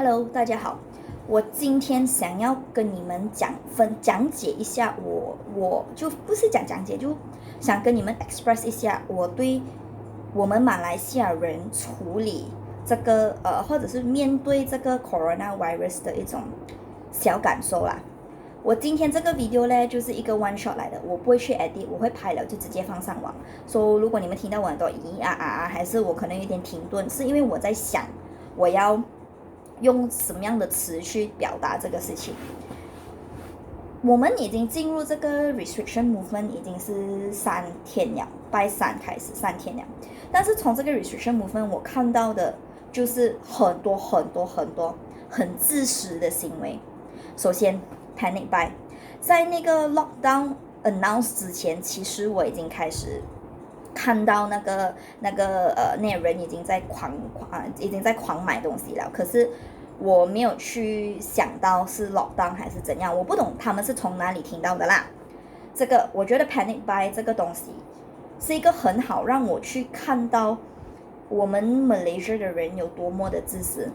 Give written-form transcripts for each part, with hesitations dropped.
Hello，大家好。我今天想要跟你们讲解一下我就不是讲解，就想跟你们 express 一下我对我们马来西亚人处理这个或者是面对这个 coronavirus 的一种小感受啦。我今天这个 video 呢，就是一个 one shot 来的，我不会去 edit，我会拍了就直接放上网。所以如果你们听到我很多咿啊啊，还是我可能有点停顿，是因为我在想我要用什么样的词去表达这个事情。我们已经进入这个 restriction movement 已经是3天了，拜3开始3天了。但是从这个 restriction movement 我看到的就是很多很自私的行为。首先 panic buy， 在那个 lockdown announce 之前，其实我已经开始看到那人已经在狂买东西了，可是我没有去想到是 lockdown 还是怎样，我不懂他们是从哪里听到的啦。这个我觉得 panic buy 这个东西是一个很好让我去看到我们 Malaysia 的人有多么的自私。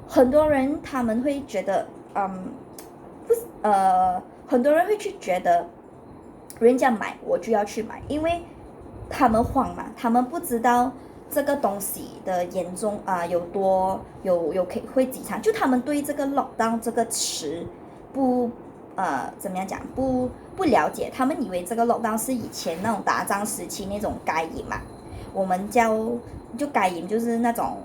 很多人他们会觉得很多人会去觉得人家买我就要去买，因为他们慌嘛，他们不知道这个东西的严重有多会几长，就他们对这个 lockdown 这个词怎么样讲不了解，他们以为这个 lockdown 是以前那种打仗时期那种该营嘛，我们就该营就是那种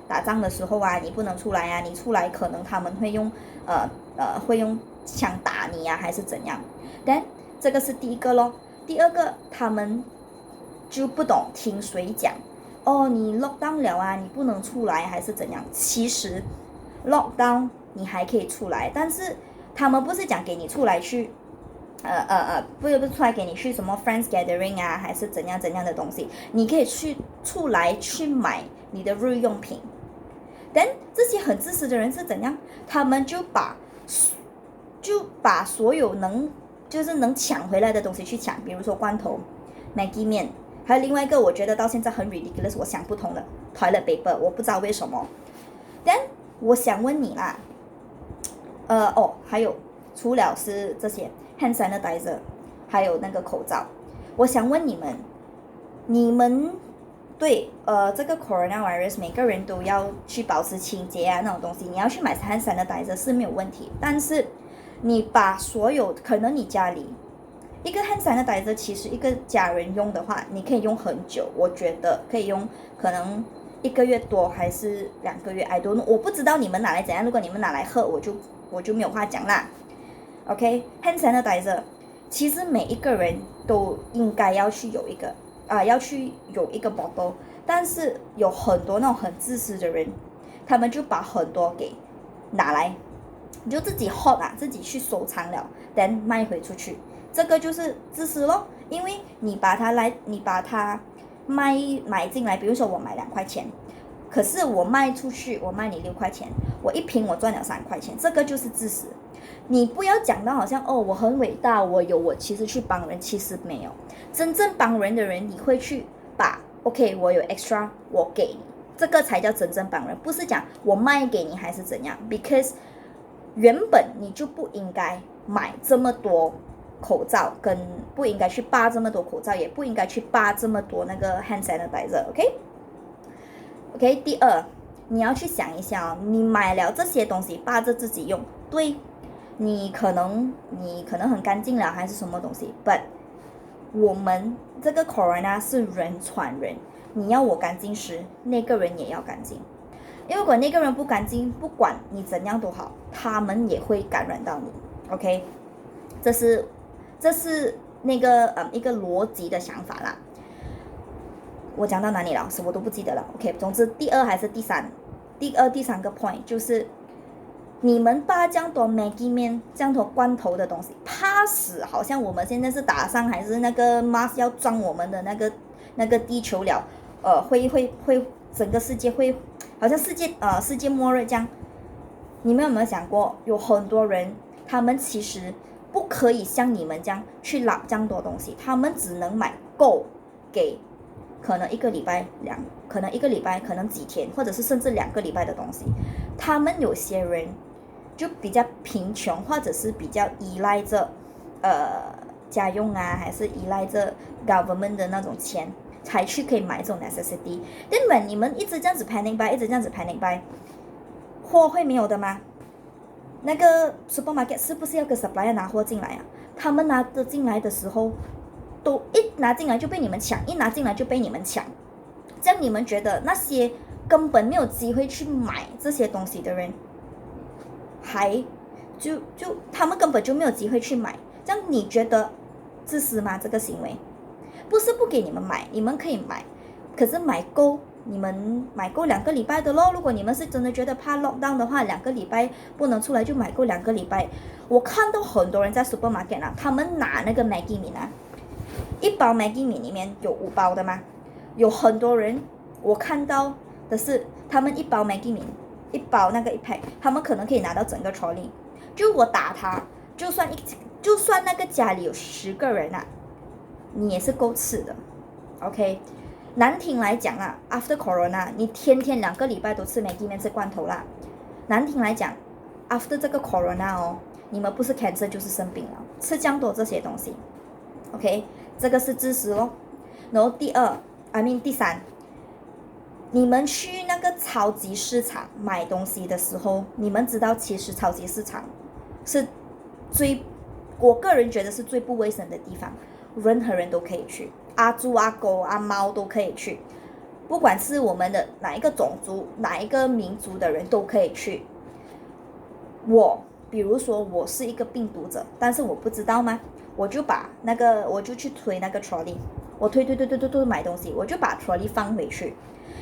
打仗的时候啊，你不能出来啊，你出来可能他们会用枪打你啊，还是怎样。但这个是第一个咯。第二个，他们就不懂听谁讲哦，你 lockdown 了啊，你不能出来还是怎样。其实 lockdown 你还可以出来，但是他们不是讲给你出来去不是出来给你去什么 friends gathering 啊，还是怎样的东西，你可以出来去买你的日用品。但这些很自私的人是怎样？他们就把所有能抢回来的东西去抢，比如说罐头、Maggi 面，还有另外一个我觉得到现在很 ridiculous， 我想不通的 toilet paper， 我不知道为什么。但我想问你啦，还有除了是这些 hand sanitizer， 还有那个口罩，我想问你们对这个 coronavirus 每个人都要去保持清洁啊那种东西，你要去买 hand sanitizer 是没有问题，但是你把所有可能你家里一个 hand sanitizer 其实一个家人用的话，你可以用很久，我觉得可以用可能1个月多还是2个月 I don't know， 我不知道你们拿来怎样，如果你们拿来喝我就没有话讲啦。 OK， hand sanitizer 其实每一个人都应该要去有一个bottle， 但是有很多那种很自私的人，他们就把很多给拿来你就自己 hot 自己去收藏了 then 卖回出去，这个就是自私咯。因为你把它买进来，比如说我买2块钱，可是我卖出去我卖你6块钱，我一瓶我赚了3块钱，这个就是自私。你不要讲到好像我很伟大，我其实去帮人，其实没有。真正帮人的人，你会去把 OK 我有 extra 我给你，这个才叫真正帮人，不是讲我卖给你还是怎样。 because 原本你就不应该买这么多口罩，跟不应该去扒这么多口罩，也不应该去扒这么多那个 hand sanitizer。 OK， 第二，你要去想一下你买了这些东西扒着自己用，对，你可能很干净了还是什么东西， but 我们这个 corona 是人传人，你要我干净时，那个人也要干净。因为如果那个人不干净，不管你怎样都好，他们也会感染到你。 OK， 这是那个一个逻辑的想法啦。我讲到哪里了？我都不记得了。 OK， 总之第二还是第三个 point 就是你们把这样多 Maggi 面这样多罐头的东西，怕死好像我们现在是打仗还是那个 Mars 要撞我们的那个地球了，会整个世界会好像世界末日这样。你们有没有想过，有很多人他们其实不可以像你们这样去拿这样多东西，他们只能买够给可能1个礼拜可能几天，或者是甚至2个礼拜的东西。他们有些人就比较贫穷，或者是比较依赖着家用啊，还是依赖着 government 的那种钱，才去可以买这种 necessity。但你们一直这样子 panic buy， 一直这样子 panic buy， 货会没有的吗？那个 supermarket 是不是要跟 supplier 拿货进来啊？他们拿的进来的时候，都一拿进来就被你们抢，一拿进来就被你们抢。这样你们觉得那些根本没有机会去买这些东西的人，他们根本就没有机会去买。这样你觉得自私吗？这个行为不是不给你们买，你们可以买，可是你们买够2个礼拜的咯。如果你们是真的觉得怕 lockdown 的话，2个礼拜不能出来就买够2个礼拜。我看到很多人在 supermarket 啊，他们拿那个 Maggi 米啊，一包 Maggi 米里面有5包的吗？有很多人我看到的是，他们一包 Maggi 米，一包那个一pack，他们可能可以拿到整个 trolley。就我打他，就算那个家里有10个人啊，你也是够吃的 ，OK。难听来讲啊 ，after corona， 你天天2个礼拜都吃 Maggi 面吃罐头啦。难听来讲 ，after 这个 corona 哦，你们不是 cancer 就是生病了，吃这样多这些东西 ，OK， 这个是自私咯。然后第三，你们去那个超级市场买东西的时候，你们知道其实超级市场是我个人觉得是最不卫生的地方，任何人都可以去。阿猪、阿狗、阿猫都可以去，不管是我们的哪一个种族、哪一个民族的人都可以去。比如说我是一个病毒者，但是我不知道吗？我就去推那个 trolley， 我推买东西，我就把 trolley 放回去。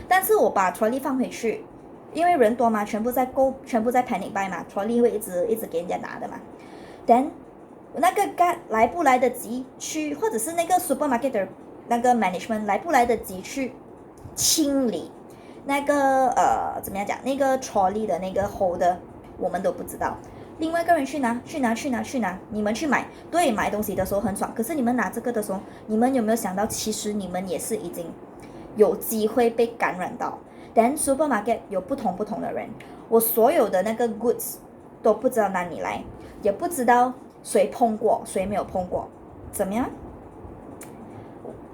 但是我把 trolley 放回去，因为人多嘛，全部在 panic buy 嘛 ，trolley 会一直给人家拿的嘛。Then那个 guard 来不来得及去，或者是那个 supermarket 的那个 management 来不来得及去清理那个怎么样讲，那个 trolley 的那个 holder， 我们都不知道。另外一个人去拿，你们去买，对，买东西的时候很爽，可是你们拿这个的时候，你们有没有想到，其实你们也是已经有机会被感染到。Then supermarket 有不同的人，我所有的那个 goods 都不知道哪里来，也不知道谁碰过，谁没有碰过，怎么样？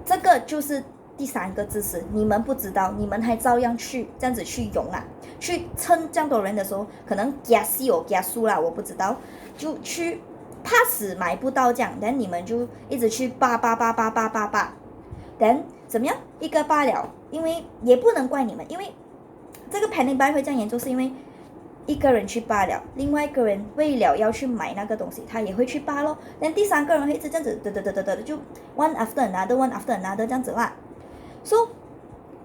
这个就是第3个自私，你们不知道，你们还照样去这样子去用啊，去趁这样多人的时候，可能加输啦，我不知道，就去怕死买不到这样，但你们就一直去扒，但怎么样？一个罢了，因为也不能怪你们，因为这个 panic buy 会这样严重，是因为一个人去罢了，另外一个人为了要去买那个东西，他也会去罢咯。但第3个人会一直这样子就 one after another 这样子啦。所以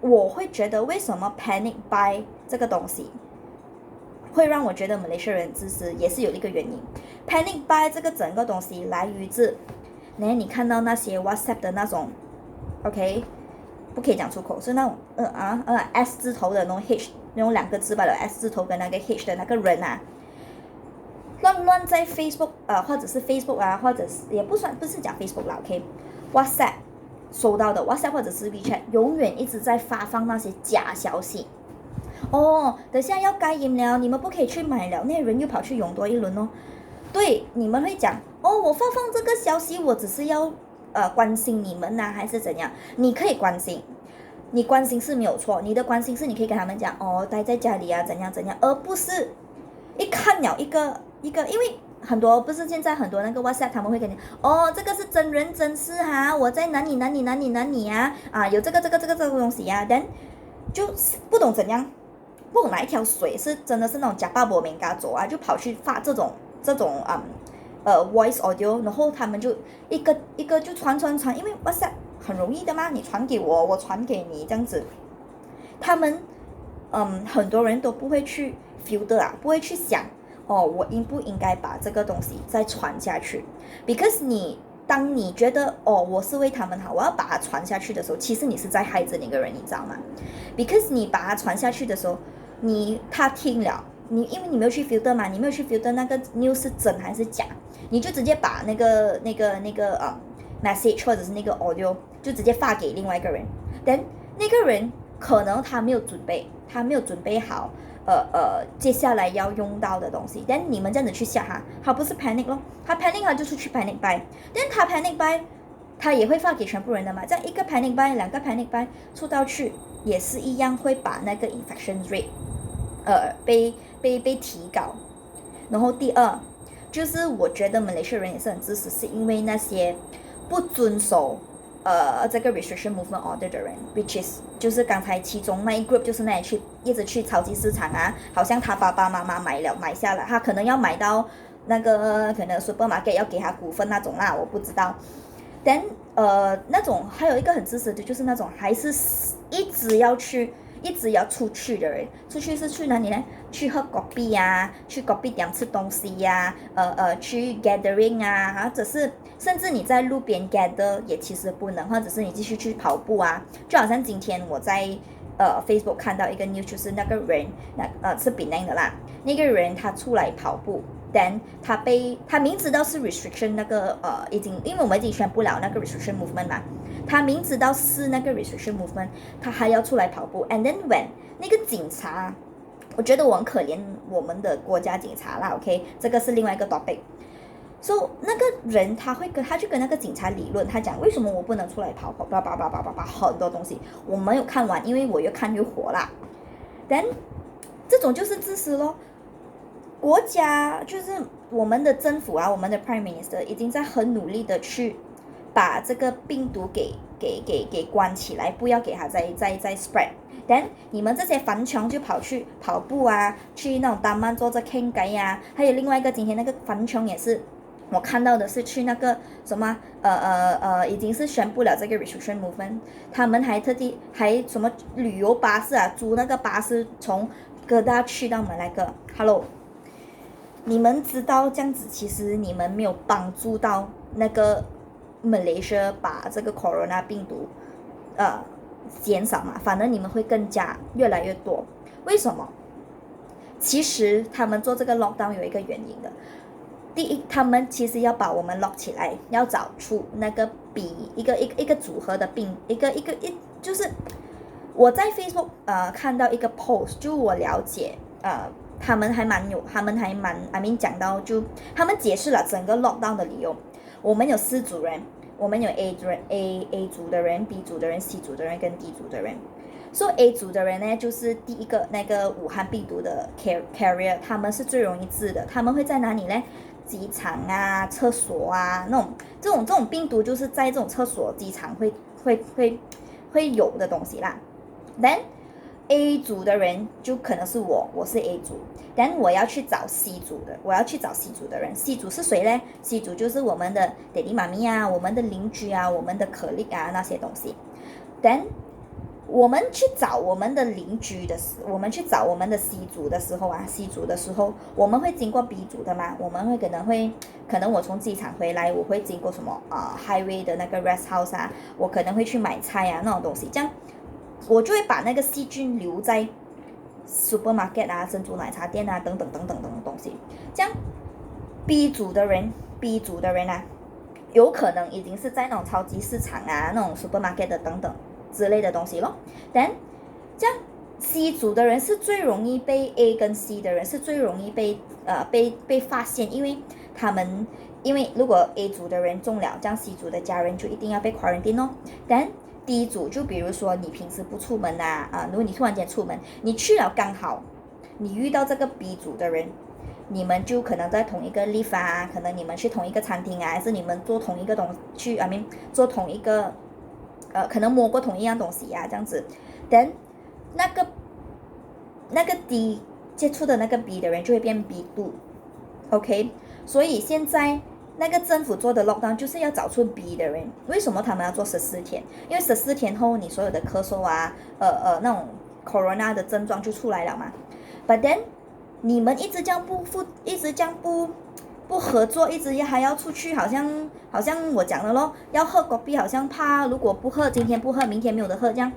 我会觉得为什么 panic buy 这个东西会让我觉得马来西亚人自私，也是有一个原因。panic buy 这个整个东西来于自，你看到那些 WhatsApp 的那种 ，OK， 不可以讲出口，是那种S 字头的那种 H。用2个字罢了 ，S 字头跟那个 H 的那个人啊，乱在 Facebook 或者是 Facebook 啊，或者是也不是讲 Facebook 啦 ，OK，WhatsApp 收到的 WhatsApp 或者是 WeChat， 永远一直在发放那些假消息。等下要该饮了，你们不可以去买了，那人又跑去涌多一轮哦。对，你们会讲我发放这个消息，我只是要关心你们还是怎样？你可以关心。你关心是没有错，你的关心是你可以跟他们讲待在家里啊怎样，而不是一看了一个，因为很多不是现在很多那个 WhatsApp 他们会跟你这个是真人真事哈，我在哪里有这个东西啊，但就不懂怎样，不懂哪一条水是真的是那种假爸爸没嘎走啊，就跑去发这种voice audio， 然后他们就一个就传，因为 WhatsApp很容易的嘛，你传给我，我传给你这样子。他们很多人都不会去 filter 不会去想我应不应该把这个东西再传下去 ，because 当你觉得我是为他们好，我要把它传下去的时候，其实你是在害着那个人，你知道吗 ？because 你把它传下去的时候，他听了。因为你没有去 filter 嘛，你没有去 filter 那个 news 是真还是假，你就直接把那个message 或者是那个 audio 就直接发给另外一个人，但那个人可能他没有准备好，接下来要用到的东西。但你们这样子去下他不是 panic 咯，他 panic 他就是去 panic buy， 但他 panic buy 他也会发给全部人的嘛，这样一个 panic buy 2个 panic buy 出到去也是一样会把那个 infection rate 被提高。然后第二就是我觉得马来西亚人也是很自私，是因为那些不遵守这个 restriction movement order 的人 which is 就是刚才其中那一 group 就是那里一直去超级市场啊，好像他爸爸妈妈买下了，他可能要买到那个可能 supermarket 要给他股份那种啦，我不知道。但那种还有一个很自私的就是那种还是一直要出去的人，出去是去哪里呢？去喝咖啡呀，去咖啡店吃东西呀，去 gathering 啊，或者是甚至你在路边 gather 也其实不能，或者是你继续去跑步啊。就好像今天我在Facebook 看到一个 news， 就是那个人是Penang的啦，那个人他出来跑步。then 他明知道是 restriction 那个因为我们已经宣布了那个 restriction movement 嘛，他明知道是那个 restriction movement， 他还要出来跑步 and then when 那个警察，我觉得我很可怜我们的国家警察啦 ，OK， 这个是另外一个 topic。So 那个人他去跟那个警察理论，他讲为什么我不能出来跑，很多东西我没有看完，因为我越看越火啦。then 这种就是自私咯。国家就是我们的政府啊，我们的 Prime Minister 已经在很努力的去把这个病毒给关起来，不要给它再 spread。但你们这些凡穷就跑去跑步啊，去那种丹曼做这 K 改呀，还有另外一个今天那个凡穷也是，我看到的是去那个什么已经是宣布了这个 restriction movement， 他们还特地还什么旅游巴士啊，租那个巴士从哥大去到马来个 ，Hello。你们知道这样子，其实你们没有帮助到那个马来西亚把这个 corona 病毒减少嘛，反而你们会更加越来越多。为什么？其实他们做这个 lockdown 有一个原因的。第一，他们其实要把我们 lock 起来，要找出那个一个组合的病，就是我在 Facebook 看到一个 post， 就我了解他们还蛮I mean 讲到就他们解释了整个 lockdown 的理由。我们有4组人，我们有 A 组的人 ，B 组的人 ，C 组的人跟 D 组的人。So A 组的人呢，就是第一个那个武汉病毒的 carrier， 他们是最容易治的。他们会在哪里呢？机场啊、厕所啊，这种病毒就是在这种厕所、机场会有的东西啦。Then A 组的人就可能是我是 A 组，但我要去找 C 组的人。C 组是谁呢？ C 组就是我们的爹地妈咪啊，我们的邻居啊，我们的colleague啊那些东西。但我们去找我们的邻居我们去找我们的 C 组的时候啊 ，C 组的时候，我们会经过 B 组的嘛？我们可能我从机场回来，我会经过什么highway 的那个 rest house 啊，我可能会去买菜啊那种东西，这样。我就会把那个细菌留在 supermarket 啊、珍珠奶茶店啊等等东西。这样 B 组的人啊，有可能已经是在那种超级市场啊、那种 supermarket 的等等之类的东西咯。但这样 C 组的人是最容易被 A 跟 C 的人是最容易被发现，因为如果 A 组的人中了，这样 C 组的家人就一定要被 quarantine 哦。但第一组就比如说你平时不出门如果你突然间出门，你去了刚好你遇到这个 B 组的人，你们就可能在同一个 lift 啊，可能你们去同一个餐厅啊，还是你们做同一个做同一个可能摸过同一样东西啊，这样子。then 那个 D 接触的那个 B 的人就会变 B 度 ，OK， 所以现在那个政府做的 lockdown 就是要找出 B 的人。为什么他们要做14天？因为14天后你所有的咳嗽啊，那种 corona 的症状就出来了嘛。But then 你们一直这样不合作，一直还要出去，好像我讲的咯，要喝咖啡，好像怕如果不喝，今天不喝，明天没有得喝这样。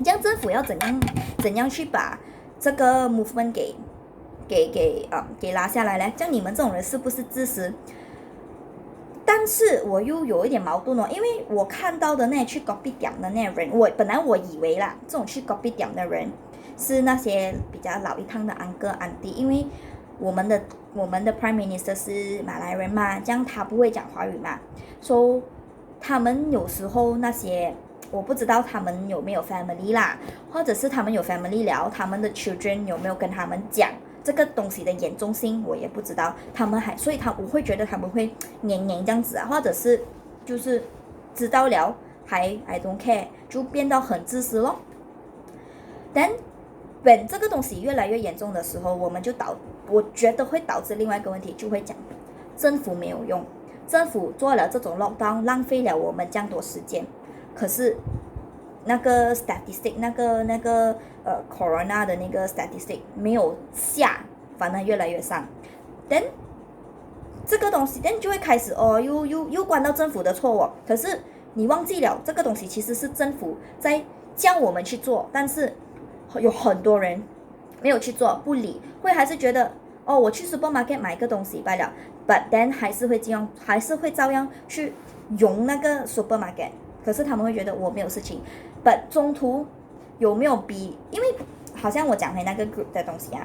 这样政府要怎样去把这个 movement 给拉下来呢？像你们这种人是不是自私？但是我又有一点矛盾哦，因为我看到的那去 copy 点的那人，本来我以为啦，这种去 copy 点的人，是那些比较老一趟的uncle auntie，因为我们的 Prime Minister 是马来人嘛，这样他不会讲华语嘛，所以他们有时候那些我不知道他们有没有 family 啦，或者是他们有 family 了，他们的 children 有没有跟他们讲这个东西的严重性，我也不知道。所以我会觉得他们会黏黏这样子啊，或者是就是知道了还 I don't care， 就变到很自私咯。但本这个东西越来越严重的时候，我觉得会导致另外一个问题，就会讲政府没有用，政府做了这种 lockdown， 浪费了我们这样多时间。可是那个 statistic 那个corona 的那个 statistic 没有下，反而越来越上。then 这个东西 then 就会开始又关到政府的错哦。可是你忘记了这个东西其实是政府在叫我们去做，但是有很多人没有去做，不理，还是觉得我去 supermarket 买个东西罢了 ，but then 还是会照样去用那个 supermarket。可是他们会觉得我没有事情 ，but 中途有没有 B？ 因为好像我讲回那个 group 的东西啊，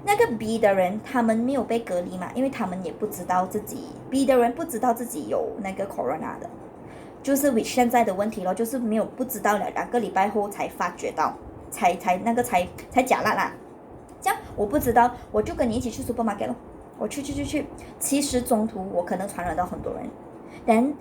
那个 B 的人他们没有被隔离嘛，因为他们也不知道自己 B 的人不知道自己有那个 corona 的，就是 which 现在的问题咯，就是不知道了2个礼拜后才发觉到，才假辣啦。这样我不知道，我就跟你一起去 supermarket 咯，我去，其实中途我可能传染到很多人，但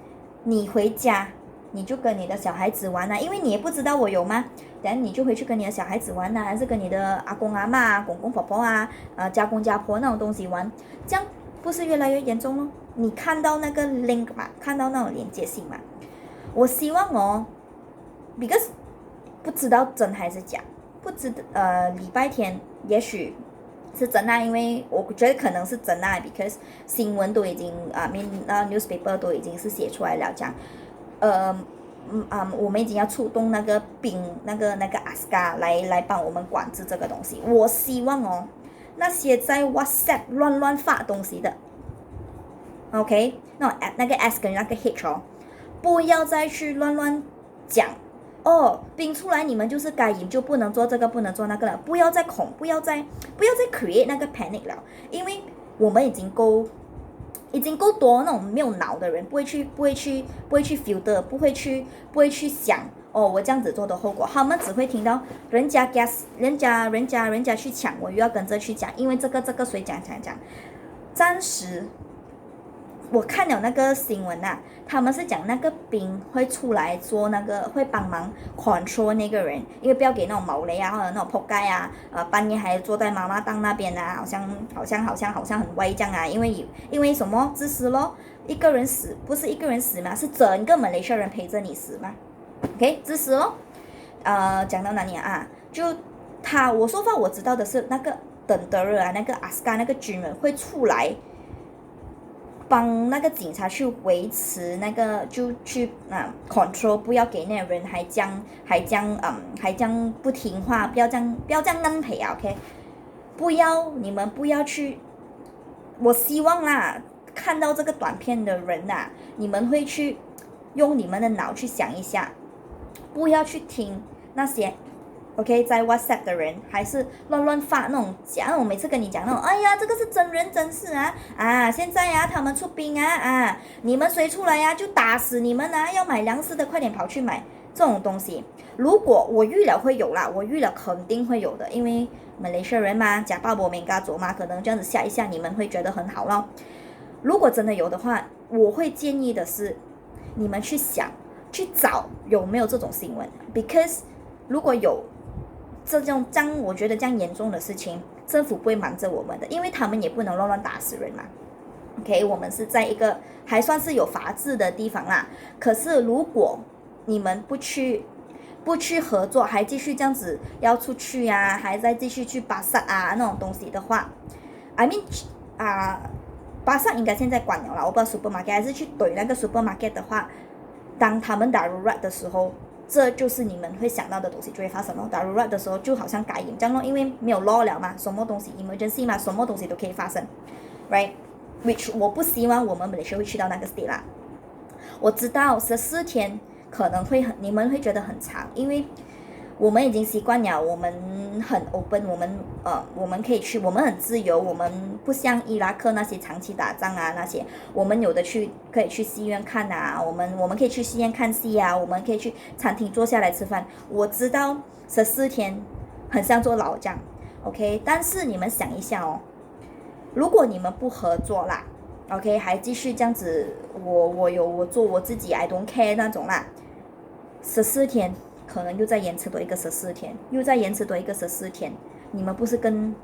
你回家。你就跟你的小孩子玩啊，因为你也不知道我有吗？然后你就回去跟你的小孩子玩啊，还是跟你的阿公阿嬷、公公婆婆啊、家公家婆那种东西玩，这样不是越来越严重咯？你看到那个 link 嘛，看到那种连接性嘛？我希望because 不知道真还是假，礼拜天也许是真啊，因为我觉得可能是真啊 ，because 新闻都已经newspaper 都已经是写出来了讲。我们已经要出动那个兵，那个阿斯卡来帮我们管制这个东西。我希望那些在 WhatsApp 乱发东西的 ，OK， 那个 S 跟那个 H 不要再去乱讲兵出来你们就是该赢，就不能做这个，不能做那个了，不要再 create 那个 panic 了，因为我们已经够多那种没有脑的人，不会去 filter， 不会去想我这样子做的后果，他们只会听到人家去抢，我又要跟着去讲，因为这个谁讲，暂时我看了那个新闻啊，他们是讲那个兵会出来做那个，会帮忙 control 那个人，因为不要给那种毛雷啊，或者那种仆街啊，半夜还坐在妈妈档那边啊，好像很歪这样啊，因为什么自私咯，一个人死不是一个人死嘛，是整个马来西亚人陪着你死嘛 ，OK 自私咯，讲到哪里啊？就我说话我知道的是那个等德热啊，那个阿斯卡那个军人会出来。帮那个警察去维持那个，就去control， 不要给那人还将不听话，不要这样硬陪啊 ，OK？ 你们不要去，我希望啦，看到这个短片的人呐，你们会去用你们的脑去想一下，不要去听那些。OK， 在 WhatsApp 的人还是乱发那种我每次跟你讲那种，哎呀，这个是真人真事啊，现在他们出兵啊，你们谁出来就打死你们要买粮食的快点跑去买这种东西。如果我预料会有啦，我预料肯定会有的，因为马来西亚人嘛，假爸爸没嘎做嘛，可能这样子吓一下你们会觉得很好咯。如果真的有的话，我会建议的是，你们去找有没有这种新闻 ，because 如果有。我觉得这样严重的事情，政府不会瞒着我们的，因为他们也不能乱打死人嘛。OK， 我们是在一个还算是有法治的地方啦。可是如果你们不去合作，还继续这样子要出去还在继续去巴萨那种东西的话 ，I mean 巴萨应该现在关了啦，我不知道 supermarket 还是去怼那个 supermarket 的话，当他们打入 rat 的时候。这就是你们会想到的东西就会发生咯。打入 rat 的时候就好像改严这样咯，因为没有 law 了嘛，什么东西 emergency 嘛，什么东西都可以发生 ，right？ which 我不希望我们马来西亚会去到那个 state 啦。我知道14天可能你们会觉得很长，因为我们已经习惯了，我们很 open，我们可以去，我们很自由，我们不像伊拉克那些长期打仗啊那些，我们有的可以去戏院看啊，我们可以去戏院看戏啊，我们可以去餐厅坐下来吃饭。我知道14天很像坐牢这样 ，OK， 但是你们想一下哦，如果你们不合作啦 ，OK， 还继续这样子，我做我自己 ，I don't care 那种啦，14天。可能又再延迟多一个14天，又再延迟多一个14天，你们不是更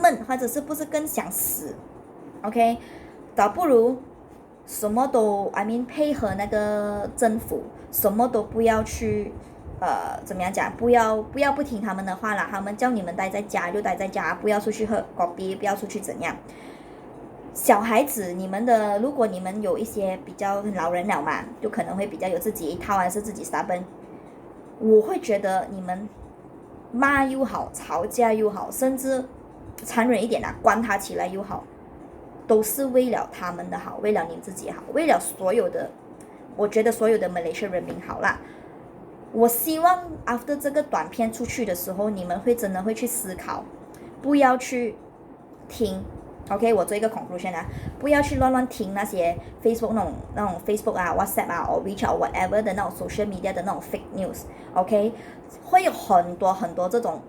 闷，或者是不是更想死 ？OK， 倒不如什么都 I mean 配合那个政府，什么都不要去怎么样讲？不要不听他们的话啦，他们叫你们待在家就待在家，不要出去喝咖啡，不要出去怎样。小孩子，如果你们有一些比较老人了嘛，就可能会比较有自己一套，还是自己stubborn。我会觉得你们骂又好，吵架又好，甚至残忍一点啦，关他起来又好，都是为了他们的好，为了你自己好，为了我觉得所有的马来西亚人民好啦。我希望 after 这个短片出去的时候，你们真的会去思考，不要去听。OK， 我做一个 conclusion 啊，不要去乱听那些 Facebook 那种 Facebook 啊 WhatsApp 啊 或 WeChat whatever 的那种 social media 的那种 fake news。OK， 会有很多这种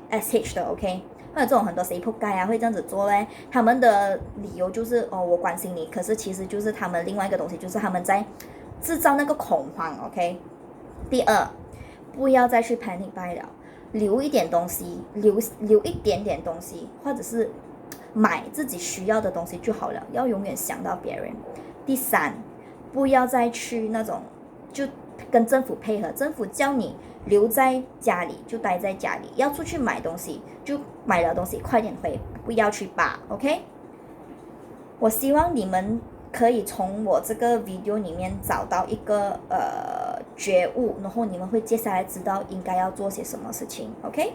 SH 的 OK， 会有这种很多谁扑街啊会这样子做嘞，他们的理由就是我关心你，可是其实就是他们另外一个东西，就是他们在制造那个恐慌 OK。第二，不要再去 panic buy 了，留一点东西，留一点点东西，或者是买自己需要的东西就好了，要永远想到别人。第三，不要再去那种就跟政府配合，政府叫你留在家里就待在家里，要出去买东西就买了东西快点回，不要去吧 OK。 我希望你们可以从我这个 video 里面找到一个觉悟，然后你们会接下来知道应该要做些什么事情 OK。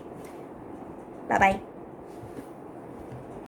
拜拜。